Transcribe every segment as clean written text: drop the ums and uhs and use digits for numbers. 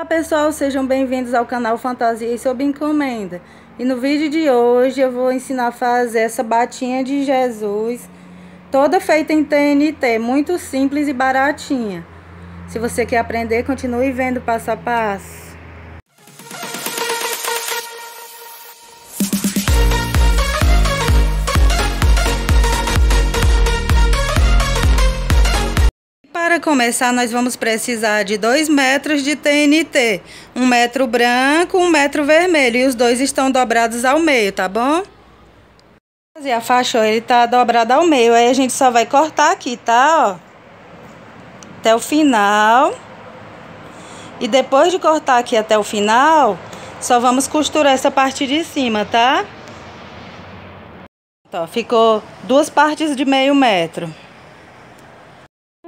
Olá pessoal, sejam bem-vindos ao canal Fantasia sob Encomenda. E no vídeo de hoje eu vou ensinar a fazer essa batinha de Jesus, toda feita em TNT, muito simples e baratinha. Se você quer aprender, continue vendo passo a passo. Para começar, nós vamos precisar de 2 metros de TNT, 1 metro branco, 1 metro vermelho, e os dois estão dobrados ao meio, tá bom? E a faixa, ó, ele tá dobrado ao meio, aí a gente só vai cortar aqui, tá, ó, até o final. E depois de cortar aqui até o final, só vamos costurar essa parte de cima, tá? Então, ficou 2 partes de meio metro.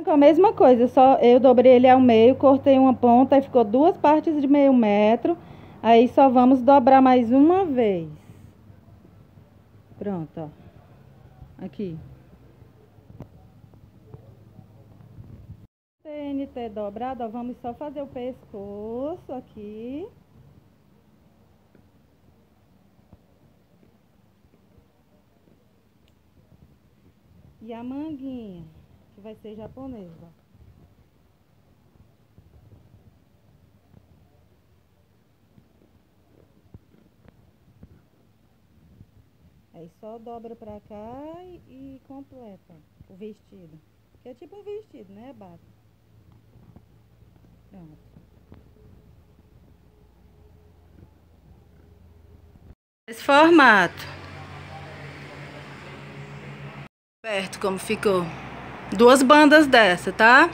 A mesma coisa, só eu dobrei ele ao meio, cortei uma ponta e ficou 2 partes de meio metro. Aí só vamos dobrar mais uma vez. Pronto, ó. Aqui. TNT dobrado, ó, vamos só fazer o pescoço aqui. E a manguinha, que vai ser japonesa. Aí só dobra pra cá e completa o vestido. Que é tipo um vestido, né, bata? Pronto. Esse formato. Perto como ficou. 2 bandas dessa, tá?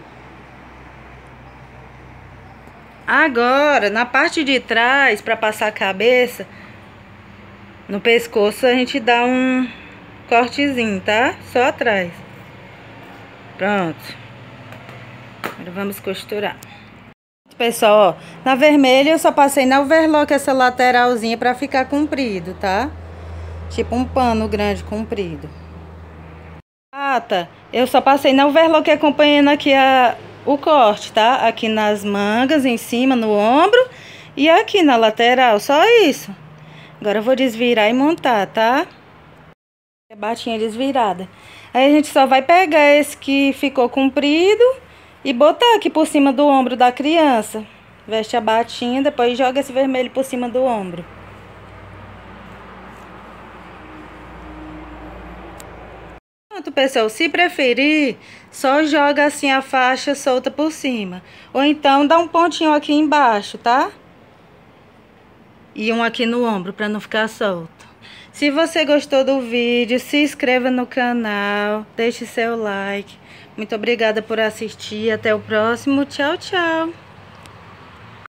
Agora, na parte de trás, para passar a cabeça, no pescoço, a gente dá um cortezinho, tá? Só atrás. Pronto. Agora vamos costurar. Pessoal, ó, na vermelha eu só passei na overlock essa lateralzinha para ficar comprido, tá? Tipo um pano grande comprido. Eu só passei na overlock acompanhando aqui o corte, tá? Aqui nas mangas, em cima, no ombro e aqui na lateral, só isso. Agora eu vou desvirar e montar, tá? A batinha desvirada. Aí a gente só vai pegar esse que ficou comprido e botar aqui por cima do ombro da criança. Veste a batinha, depois joga esse vermelho por cima do ombro. Pronto, pessoal, se preferir, só joga assim a faixa solta por cima. Ou então dá um pontinho aqui embaixo, tá? E um aqui no ombro, pra não ficar solto. Se você gostou do vídeo, se inscreva no canal, deixe seu like. Muito obrigada por assistir, até o próximo. Tchau, tchau!